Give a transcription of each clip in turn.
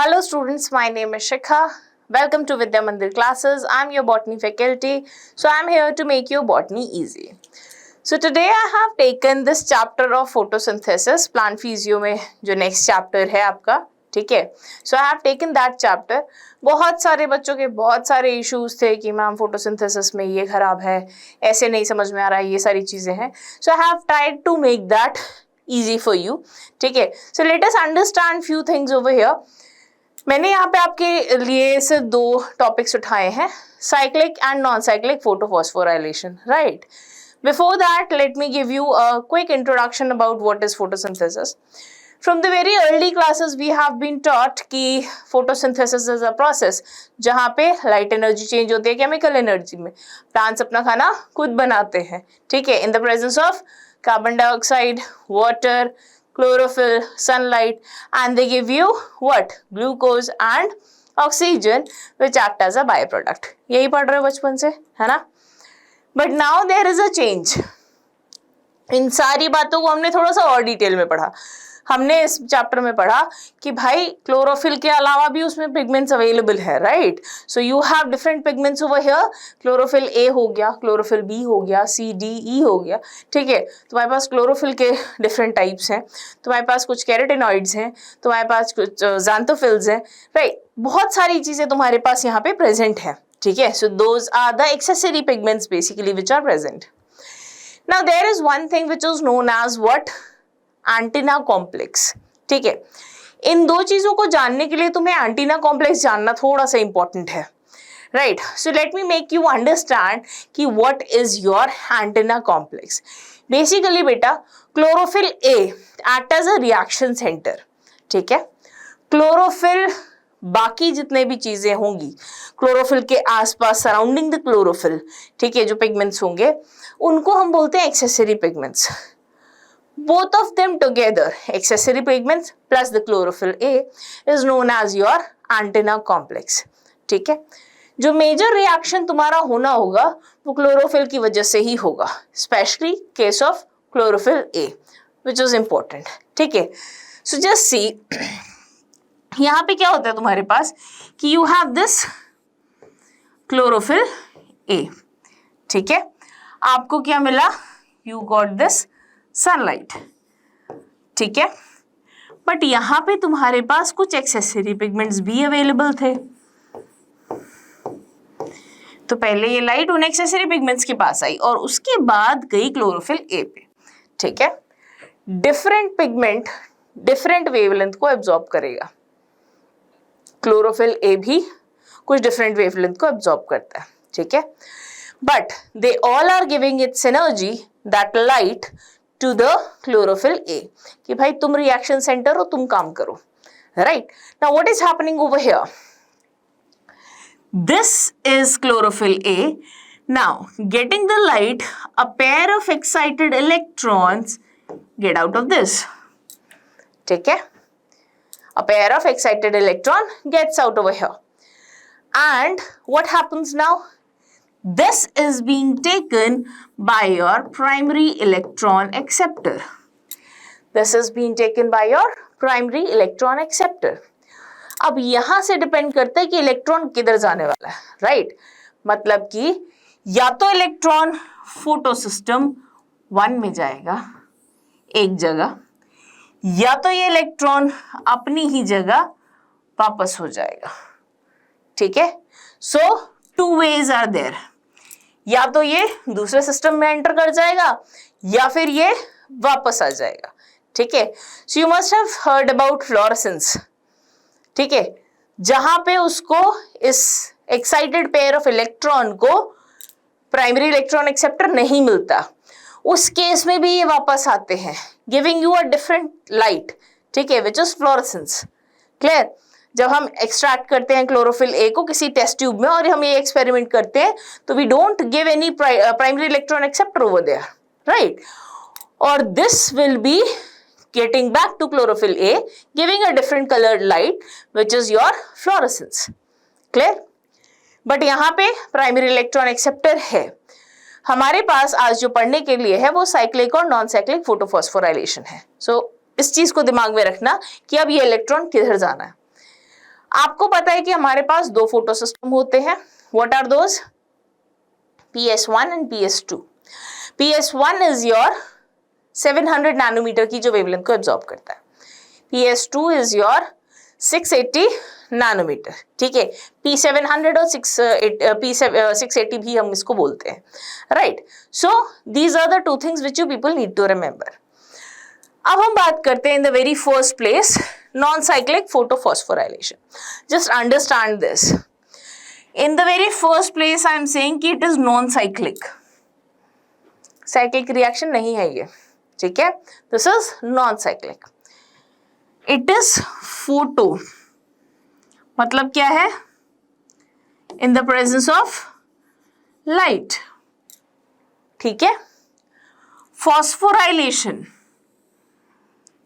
Hello students, my name is Shikha. Welcome to Vidya Mandir classes. I'm your botany faculty. So I'm here to make your botany easy. So today I have taken this chapter of photosynthesis, plant physio में जो next chapter है आपका, ठीक है. So I have taken that chapter. बहुत सारे बच्चों के बहुत सारे issues थे कि मैम photosynthesis में ये खराब है, ऐसे नहीं समझ में आ रहा है, ये सारी चीजें हैं. So I have tried to make that easy for you, ठीक है. So let us understand few things over here. मैंने यहाँ पे आपके लिए सिर्फ दो टॉपिक्स उठाए हैं, cyclic and non cyclic photophosphorylation, right. Before that let me give you a quick introduction about what is photosynthesis. From the very early classes we have been taught कि फोटोसिंथेसिस इज अ प्रोसेस जहाँ पे light energy change होती है chemical energy में. Plants अपना खाना खुद बनाते हैं, ठीक है, in the presence of carbon dioxide, water, chlorophyll, sunlight, and they give you what? Glucose and oxygen which act as a byproduct. यही पढ़ रहे हो बचपन से, है ना? But now there is a change. इन सारी बातों को हमने थोड़ा सा और डिटेल में पढ़ा. हमने इस चैप्टर में पढ़ा कि भाई क्लोरोफिल के अलावा भी उसमें पिगमेंट्स अवेलेबल है, right. So you have different pigments over here. Chlorophyll A हो गया, क्लोरोफिल बी हो गया, सी डी ई हो गया, ठीक है. तुम्हारे पास क्लोरोफिल के डिफरेंट टाइप्स हैं, तुम्हारे पास कुछ कैरोटिनॉइड्स हैं, तुम्हारे पास कुछ ज़ैंथोफिल्स हैं, राइट. बहुत सारी चीज़ें तुम्हारे पास यहाँ पे प्रेजेंट है, ठीक है. So those are the accessory pigments basically which are present. Now there is one thing which is known as what? Antenna complex, ठीक है. इन दो चीजों को जानने के लिए तुम्हें एंटीना कॉम्प्लेक्स जानना थोड़ा सा इंपॉर्टेंट है, right. So let me make you understand कि what is your antenna complex. Basically बेटा chlorophyll A act as a reaction centre, ठीक है. क्लोरोफिल बाकी जितने भी चीजें होंगी क्लोरोफिल के आसपास सराउंडिंग द क्लोरोफिल, ठीक है, जो पिगमेंट्स होंगे उनको हम बोलते हैं accessory pigments. Both of them together, accessory pigments plus the chlorophyll A, is known as your antenna complex. ठीक है. जो मेजर रिएक्शन तुम्हारा होना होगा वो क्लोरोफिल की वजह से ही होगा, specially case of chlorophyll A, which is important. ठीक है. So just see, यहाँ पे क्या होता है तुम्हारे पास कि you have this chlorophyll A, ठीक है. आपको क्या मिला? You got this सनलाइट, ठीक है. बट यहां पे तुम्हारे पास कुछ एक्सेसरी पिगमेंट्स भी अवेलेबल थे. तो पहले ये लाइट उन एक्सेसरी पिगमेंट्स के पास आई और उसके बाद गई क्लोरोफिल ए पे, ठीक है. डिफरेंट पिगमेंट डिफरेंट वेवलेंथ को एब्जॉर्ब करेगा. क्लोरोफिल ए भी कुछ डिफरेंट वेवलेंथ को एब्जॉर्ब करता है, ठीक है. But they all are giving its energy that light to the chlorophyll A कि भाई तुम रिएक्शन सेंटर हो, तुम काम करो, right. Now what is happening over here? This is chlorophyll A. Now getting the light, a pair of excited electrons get out of this, ठीक है. A pair of excited electron gets out over here and what happens now? This is being taken by your primary electron acceptor. This is being taken by your primary electron acceptor. अब यहां से depend करता है कि electron किधर जाने वाला है, राइट. मतलब कि या तो इलेक्ट्रॉन फोटो सिस्टम 1 में जाएगा एक जगह, या तो ये इलेक्ट्रॉन अपनी ही जगह वापस हो जाएगा, ठीक है. सो 2 ways आर देयर. या तो ये दूसरे सिस्टम में एंटर कर जाएगा या फिर ये वापस आ जाएगा, ठीक है. So you must have heard about fluorescence, ठीक है, जहां पे उसको इस एक्साइटेड पेयर ऑफ इलेक्ट्रॉन को प्राइमरी इलेक्ट्रॉन एक्सेप्टर नहीं मिलता. उस केस में भी ये वापस आते हैं giving you a different light, ठीक है, विच इज फ्लोरेसेंस. क्लियर. जब हम एक्सट्रैक्ट करते हैं क्लोरोफिल ए को किसी टेस्ट ट्यूब में और हम ये एक्सपेरिमेंट करते हैं तो we don't give any primary electron acceptor over there, right. और this will be getting back to chlorophyll A giving a different coloured light which is your fluorescence. Clear. But यहाँ पे प्राइमरी इलेक्ट्रॉन एक्सेप्टर है. हमारे पास आज जो पढ़ने के लिए है वो साइक्लिक और नॉन साइक्लिक फोटोफॉस्फोराइलेशन है. सो इस चीज को दिमाग में रखना कि अब ये इलेक्ट्रॉन किधर जाना है. आपको पता है कि हमारे पास दो फोटो सिस्टम होते हैं. What are those? PS1 and PS2. PS1 is your 700 nanometer की जो वेवलेंथ को एब्जॉर्ब करता है. PS2 is your 680 nanometre. ठीक है, P700 और 680 भी हम इसको बोलते हैं. Right, so these are the two things which you people need to remember. अब हम बात करते हैं in the very first place non cyclic photophosphorylation. Just understand this. In the very first place I am saying कि it is non-cyclic. Cyclic reaction नहीं है ये. ठीक है, this is non-cyclic. It is photo. मतलब क्या है? In the presence of light. ठीक है. Phosphorylation.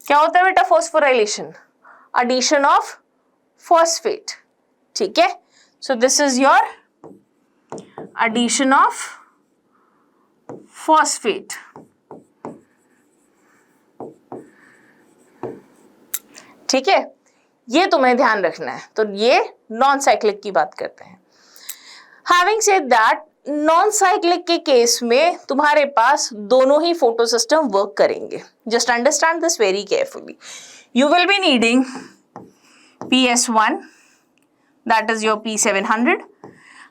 क्या होता है बेटा phosphorylation? Addition of phosphate. ठीक है. So this is your addition of phosphate. ठीक है, ये तुम्हें ध्यान रखना है. तो ये नॉन साइक्लिक की बात करते हैं. Having said that, non cyclic के केस में तुम्हारे पास दोनों ही फोटो सिस्टम वर्क करेंगे. Just understand this very carefully. You will be needing PS1, that is your P700,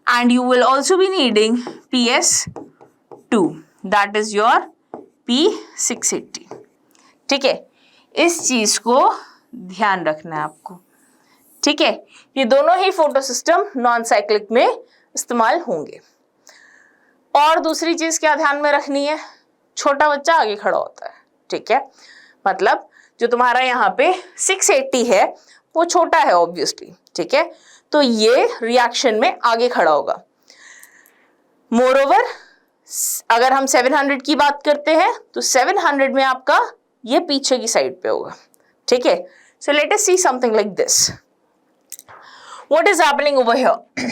and you will also be needing PS2, that is your P680. ठीक है, इस चीज को ध्यान रखना है आपको. ठीक है, ये दोनों ही फोटो सिस्टम नॉन साइक्लिक में इस्तेमाल होंगे. और दूसरी चीज क्या ध्यान में रखनी है? छोटा बच्चा आगे खड़ा होता है. ठीक है, मतलब जो तुम्हारा यहाँ पे 680 है वो छोटा है ऑब्वियसली. ठीक है, तो ये रिएक्शन में आगे खड़ा होगा. मोरओवर अगर हम 700 की बात करते हैं तो 700 में आपका ये पीछे की साइड पे होगा. ठीक है, so let us see something like this. What is happening over here?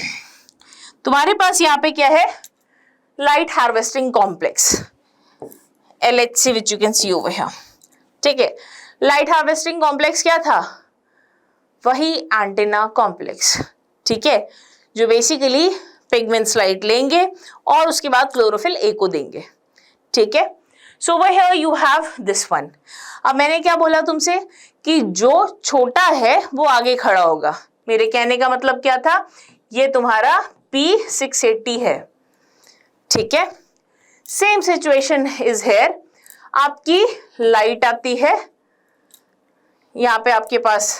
तुम्हारे पास यहाँ पे क्या है? Light harvesting complex, LHC, which you can see over here. ठीक है, लाइट हार्वेस्टिंग कॉम्प्लेक्स क्या था? वही एंटेना कॉम्प्लेक्स. ठीक है, जो बेसिकली पिगमेंट्स लाइट लेंगे और उसके बाद क्लोरोफिल ए को देंगे. ठीक है, so over here you have this one. अब मैंने क्या बोला तुमसे कि जो छोटा है वो आगे खड़ा होगा. मेरे कहने का मतलब क्या था? ये तुम्हारा P680 है. ठीक है, सेम सिचुएशन इज हियर. आपकी लाइट आती है, यहाँ पे आपके पास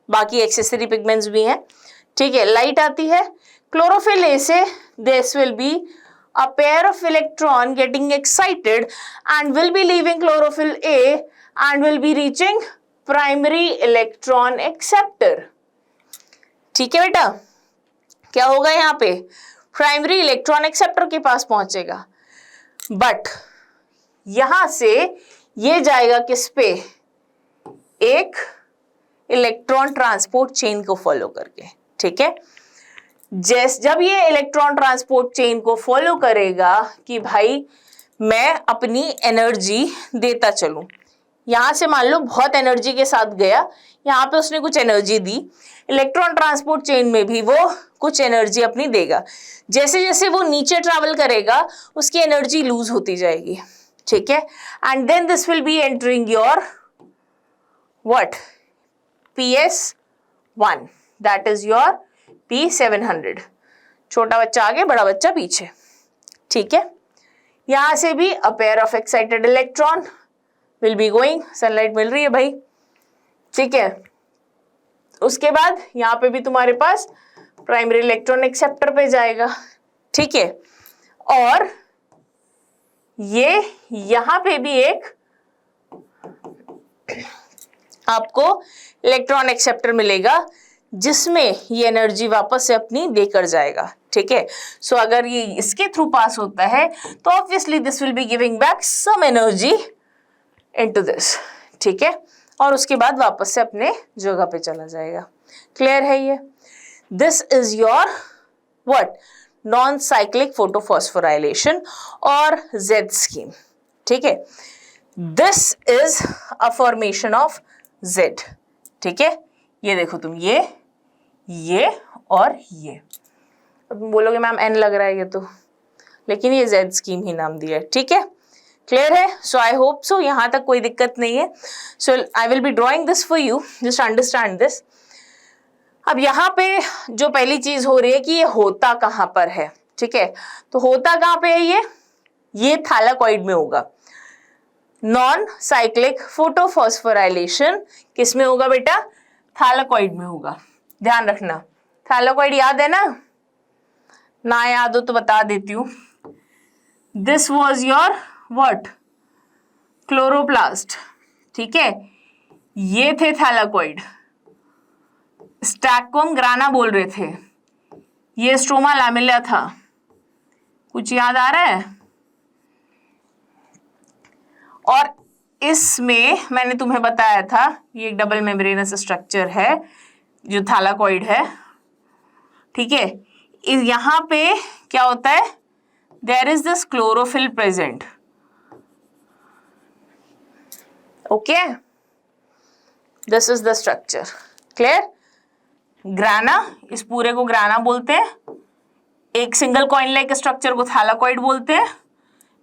बाकी एक्सेसरी पिगमेंट्स भी हैं. ठीक है, लाइट आती है, क्लोरोफिल ए से this will be a pair of electron getting excited and will be leaving chlorophyll A and will be reaching primary electron acceptor. ठीक है बेटा, क्या होगा यहाँ पे? प्राइमरी इलेक्ट्रॉन एक्सेप्टर के पास पहुंचेगा. बट यहां से ये जाएगा किस पे? एक इलेक्ट्रॉन ट्रांसपोर्ट चेन को फॉलो करके. ठीक है, जब ये इलेक्ट्रॉन ट्रांसपोर्ट चेन को फॉलो करेगा कि भाई मैं अपनी एनर्जी देता चलूं, यहां से मान लो बहुत एनर्जी के साथ गया, यहाँ पे उसने कुछ एनर्जी दी, इलेक्ट्रॉन ट्रांसपोर्ट चेन में भी वो कुछ एनर्जी अपनी देगा. जैसे जैसे वो नीचे ट्रैवल करेगा उसकी एनर्जी लूज होती जाएगी. ठीक है, and then this will be entering your what? PS1, that is your P700. छोटा बच्चा आगे, बड़ा बच्चा पीछे. ठीक है, यहां से भी a pair of excited electron will be going. Sunlight मिल रही है भाई. ठीक है, उसके बाद यहाँ पे भी तुम्हारे पास प्राइमरी इलेक्ट्रॉन एक्सेप्टर पे जाएगा. ठीक है, और ये यहाँ पे भी एक आपको इलेक्ट्रॉन एक्सेप्टर मिलेगा जिसमें ये एनर्जी वापस से अपनी देकर जाएगा. ठीक है, सो अगर ये इसके थ्रू पास होता है तो obviously this will be giving back some energy into this. ठीक है, और उसके बाद वापस से अपने जगह पे चला जाएगा. क्लियर है ये? This is your what? Non cyclic photophosphorylation और Z स्कीम. ठीक है, this is a formation of Z. ठीक है, ये देखो तुम, ये और ये। अब बोलोगे मैम एन लग रहा है ये तो, लेकिन ये जेड स्कीम ही नाम दिया है, ठीक है, क्लियर है। सो आई होप सो, यहाँ तक कोई दिक्कत नहीं है। So I will be drawing this for you, just understand this. अब यहाँ पे जो पहली चीज हो रही है कि ये होता कहाँ पर है, ठीक है, तो होता कहाँ पे है ये थैलाकॉइड में होगा। नॉन साइक्लिक फोटोफॉस्फोराइलेशन किस में होगा बेटा? थैलाकॉइड में होगा। ध्यान रखना, थैलाकॉइड याद है ना याद हो तो बता देती हूँ। This was your what? Chloroplast, ठीक है, ये थे थैलाकॉइड। स्टैक को हम ग्राना बोल रहे थे, ये स्ट्रोमा लैमेलिया था। कुछ याद आ रहा है? और इसमें मैंने तुम्हें बताया था ये एक डबल मेम्ब्रेनस स्ट्रक्चर है जो थैलाकॉइड है, ठीक है। यहाँ पे क्या होता है? There is this chlorophyll present, okay, this is the structure, clear. Grana, इस पूरे को ग्राना बोलते हैं। एक सिंगल कॉइन लाइक स्ट्रक्चर को थैलाकॉइड बोलते हैं,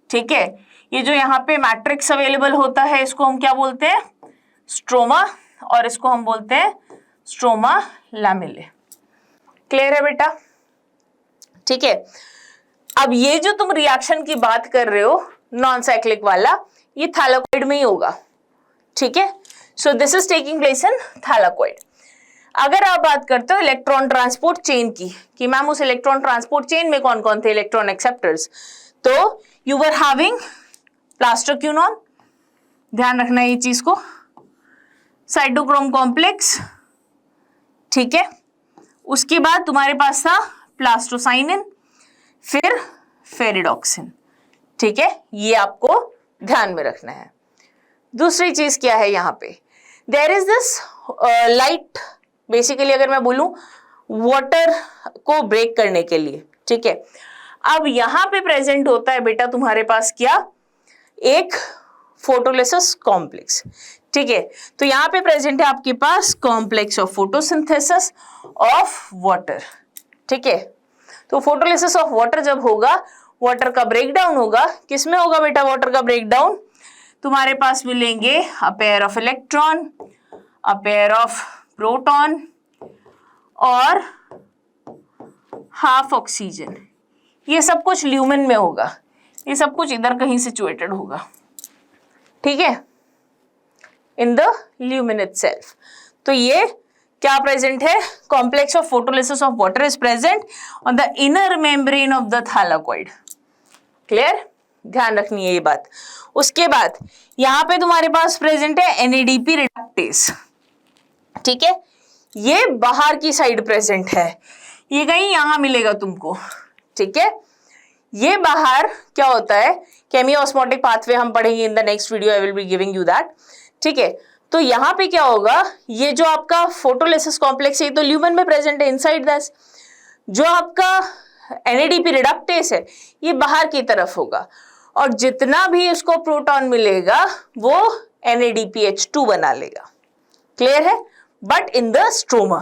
ठीक है। ये जो यहाँ पे मैट्रिक्स अवेलेबल होता है इसको हम क्या बोलते हैं? स्ट्रोमा, और इसको हम बोलते हैं स्ट्रोमा लैमेले। क्लियर है बेटा? ठीक है। अब ये जो तुम रिएक्शन की बात कर रहे हो नॉन साइक्लिक वाला, ये थैलाकॉइड में ही होगा, ठीक है। सो this is taking place in thylakoid. अगर आप बात करते हो इलेक्ट्रॉन ट्रांसपोर्ट चेन की कि मैम उस इलेक्ट्रॉन ट्रांसपोर्ट चेन में कौन कौन थे इलेक्ट्रॉन एक्सेप्टर्स, तो यू वर हैविंग प्लास्टोक्यूनॉन, ध्यान रखना ये चीज को, साइटोक्रोम कॉम्प्लेक्स, ठीक है। उसके बाद तुम्हारे पास था प्लास्टोसाइनिन, फिर फेरिडॉक्सिन, ठीक है, ये आपको ध्यान में रखना है। दूसरी चीज क्या है यहाँ पे? There is this light, basically अगर मैं बोलूं वाटर को ब्रेक करने के लिए, ठीक है। अब यहां पे प्रेजेंट होता है बेटा तुम्हारे पास क्या? एक फोटोलिसिस कॉम्प्लेक्स, ठीक है। तो यहां पे प्रेजेंट है आपके पास complex of photosynthesis of water, ठीक है। तो फोटोलिसिस ऑफ वाटर जब होगा, वाटर का ब्रेकडाउन होगा। किसमें होगा बेटा वाटर का ब्रेकडाउन? तुम्हारे पास मिलेंगे अ pair of electron, a pair of proton और हाफ ऑक्सीजन। ये सब कुछ ल्यूमेन में होगा, ये सब कुछ इधर कहीं सिचुएटेड होगा, ठीक है, इन द ल्यूमेन इटसेल्फ। तो ये क्या प्रेजेंट है? Complex of photolysis of water is present on the inner membrane of the thylakoid. Clear? ध्यान रखनी है ये बात। उसके बाद यहां पे तुम्हारे पास प्रेजेंट है NADP रिडक्टेस, ठीक है, ये बाहर की साइड प्रेजेंट है, ये कहीं यहां मिलेगा तुमको, ठीक है। ये बाहर क्या होता है? केमियो ऑस्मोटिक पाथवे हम पढ़ेंगे in the next video, I will be giving you that, ठीक है। तो यहाँ पे क्या होगा? ये जो आपका फोटोलिसिस कॉम्प्लेक्स है तो ल्यूमेन में प्रेजेंट है इनसाइड दिस। जो आपका NADP रिडक्टेस है ये बाहर की तरफ होगा, और जितना भी इसको प्रोटॉन मिलेगा वो NADPH2 बना लेगा। क्लियर है? बट इन द स्ट्रोमा,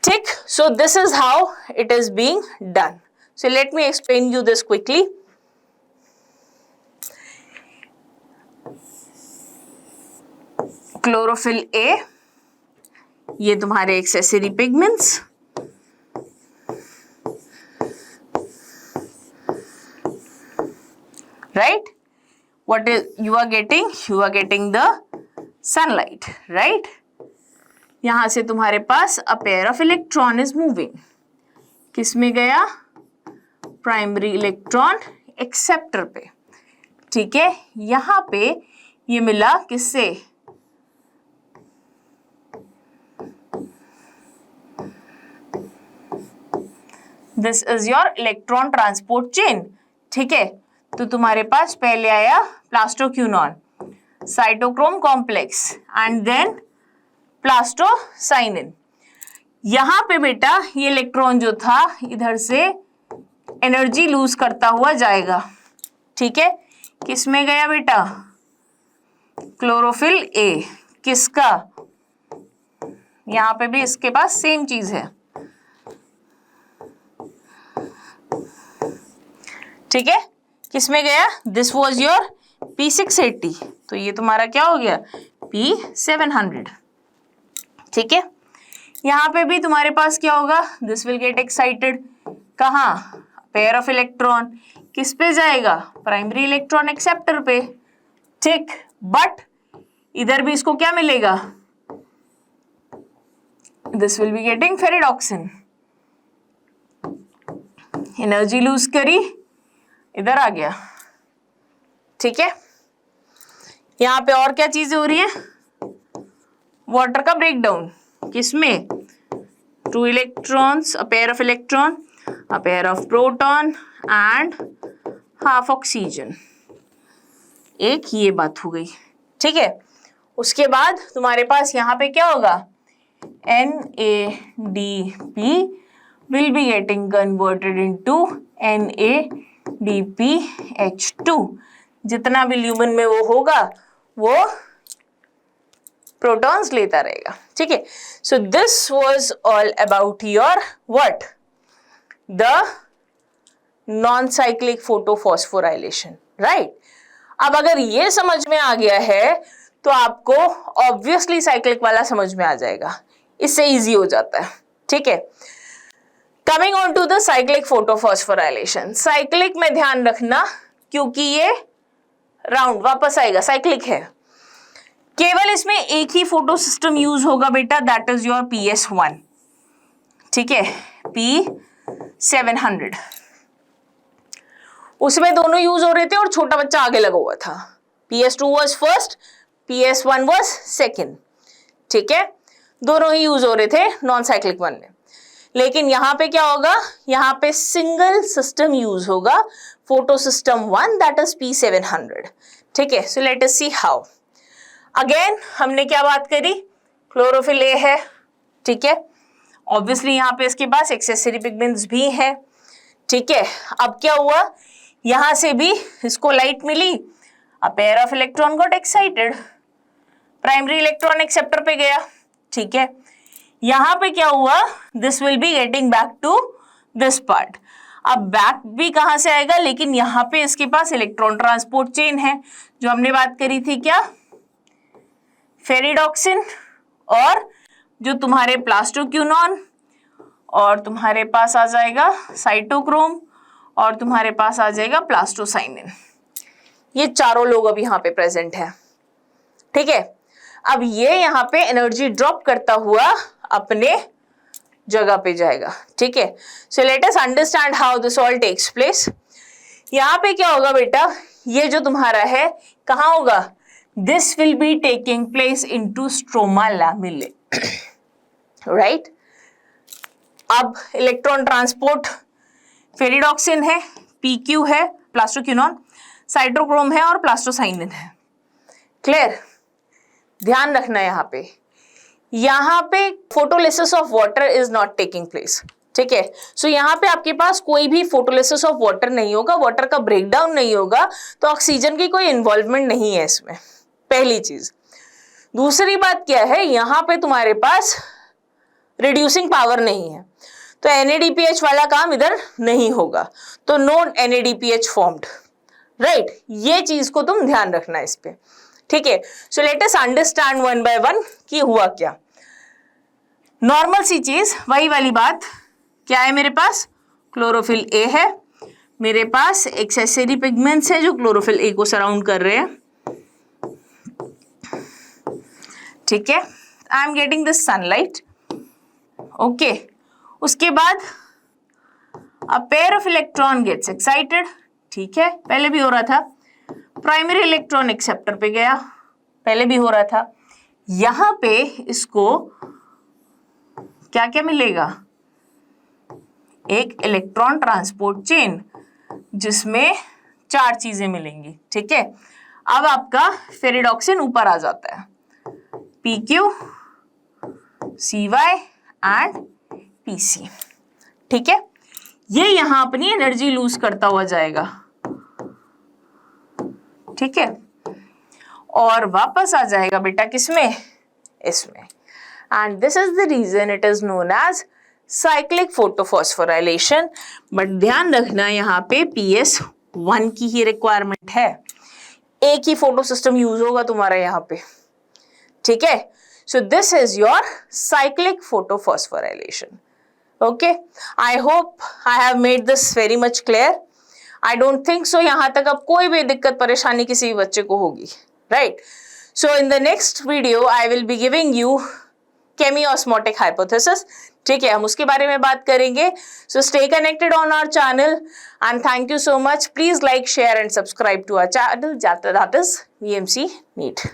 ठीक। So this is how it is being done. So let me explain you this quickly. Chlorophyll A, ये तुम्हारे accessory pigments, right? What is you are getting? You are getting the sunlight, right? यहां से तुम्हारे पास a pair of electron is moving. किस में गया? Primary electron acceptor पे, ठीक है। यहां पे ये मिला किससे? This is your electron transport chain, ठीक है। तो तुम्हारे पास पहले आया plastoquinone, cytochrome complex and then plastocyanin. यहां पे बेटा ये इलेक्ट्रॉन जो था इधर से एनर्जी लूज करता हुआ जाएगा, ठीक है। किस में गया बेटा? क्लोरोफिल ए, किसका? यहां पे भी इसके पास सेम चीज है, ठीक है। किसमें गया? दिस वॉज योर P680, तो ये तुम्हारा क्या हो गया? P700, ठीक है। यहां पे भी तुम्हारे पास क्या होगा? दिस विल गेट एक्साइटेड, कहाँ? पेयर ऑफ इलेक्ट्रॉन, किस पे जाएगा? प्राइमरी इलेक्ट्रॉन एक्सेप्टर पे, ठीक। बट इधर भी इसको क्या मिलेगा? This will be getting ferredoxin, energy lose करी, इधर आ गया, ठीक है। यहां पे और क्या चीजें हो रही है? वाटर का ब्रेकडाउन, किसमें? 2 electrons, a pair of electron, a pair of proton and half oxygen, एक ये बात हो गई, ठीक है। उसके बाद तुम्हारे पास यहां पे क्या होगा? NADP will be getting converted into NADPH2, जितना भी ल्यूमेन में वो होगा वो प्रोटॉन्स लेता रहेगा, ठीक है। So this was all about your what? The non cyclic photophosphorylation, right. अब अगर ये समझ में आ गया है तो आपको ऑब्वियसली साइक्लिक वाला समझ में आ जाएगा, इससे इजी हो जाता है, ठीक है। Coming on to the cyclic photophosphorylation, cyclic में ध्यान रखना क्योंकि ये राउंड वापस आएगा, साइक्लिक है। केवल इसमें एक ही फोटो सिस्टम यूज होगा बेटा, दैट इज योर PS1, ठीक है, P700। उसमें दोनों यूज हो रहे थे और छोटा बच्चा आगे लगा हुआ था। PS2 was first, PS1 was second, ठीक है। दोनों ही यूज हो रहे थे नॉन साइक्लिक वन में। लेकिन यहां पे क्या होगा? यहां पे सिंगल सिस्टम यूज होगा, photo system 1, that is P700, ठीक है। So let us see how. Again हमने क्या बात करी? क्लोरोफिल ए है, ठीक है। ऑब्वियसली यहां पे इसके पास एक्सेसरी पिगमेंट्स भी है, ठीक है। अब क्या हुआ? यहां से भी इसको लाइट मिली, a pair of electron got excited, primary electron acceptor पे गया, ठीक है। यहां पे क्या हुआ? This will be getting back to this part. अब बैक भी कहां से आएगा? लेकिन यहां पे इसके पास इलेक्ट्रॉन ट्रांसपोर्ट चेन है, जो हमने बात करी थी, क्या? फेरिडॉक्सिन, और जो तुम्हारे प्लास्टोक्यूनॉन, और तुम्हारे पास आ जाएगा साइटोक्रोम, और तुम्हारे पास आ जाएगा प्लास्टोसाइनिन। ये चारों लोग अब यहाँ पे प्रेजेंट है, ठीक है। अब ये यहाँ पे एनर्जी ड्रॉप करता हुआ अपने जगह पे जाएगा, ठीक है। So let us understand how this all takes place. यहाँ पे क्या होगा बेटा? ये जो तुम्हारा है कहाँ होगा? This will be taking place into stroma lamellae, right. अब इलेक्ट्रॉन ट्रांसपोर्ट, फेरिडॉक्सिन है, PQ है, प्लास्टोक्यूनॉन, साइटोक्रोम है और प्लास्टोसाइनिन है। क्लियर? ध्यान रखना यहाँ पे photolysis of water is not taking place, ठीक है। सो यहाँ पे आपके पास कोई भी फोटोलिसिस ऑफ वाटर नहीं होगा, वाटर का ब्रेकडाउन नहीं होगा, तो ऑक्सीजन की कोई इन्वॉल्वमेंट नहीं है इसमें, पहली चीज। दूसरी बात क्या है? यहाँ पे तुम्हारे पास रिड्यूसिंग पावर नहीं है, तो NADPH वाला काम इधर नहीं होगा, तो नो NADPH फॉर्म्ड, राइट। ये चीज को तुम ध्यान रखना इस पे, ठीक है। So let us understand one by one कि हुआ क्या। नॉर्मल सी चीज, वही वाली बात, क्या है मेरे पास? क्लोरोफिल ए है, मेरे पास एक्सेसरी पिगमेंट्स है जो क्लोरोफिल ए को सराउंड कर रहे हैं, ठीक है। I am getting this sunlight, okay. उसके बाद a pair of electron gets excited, ठीक है, पहले भी हो रहा था। प्राइमरी इलेक्ट्रॉन एक्सेप्टर पे गया, पहले भी हो रहा था। यहां पे इसको क्या क्या मिलेगा? एक इलेक्ट्रॉन ट्रांसपोर्ट चेन, जिसमें 4 चीजें मिलेंगी, ठीक है। अब आपका फेरिडॉक्सिन ऊपर आ जाता है, PQ, CY एंड PC, ठीक है। ये यहां अपनी एनर्जी लूज करता हुआ जाएगा, ठीक है, और वापस आ जाएगा बेटा किसमें? इसमें। and this is the reason it is known as cyclic photophosphorylation. But ध्यान रखना यहाँ पे PS1 की ही रिक्वायरमेंट है, एक ही फोटो सिस्टम यूज होगा तुम्हारा यहाँ पे, ठीक है. So this is your cyclic photophosphorylation. Okay, I hope I have made this very much clear. I don't think so यहाँ तक अब कोई भी दिक्कत परेशानी किसी भी बच्चे को होगी, right? So in the next video I will be giving you chemiosmotic hypothesis. ठीक है, हम उसके बारे में बात करेंगे. So stay connected on our channel and thank you so much. Please like, share and subscribe to our channel, that is VMC NEET.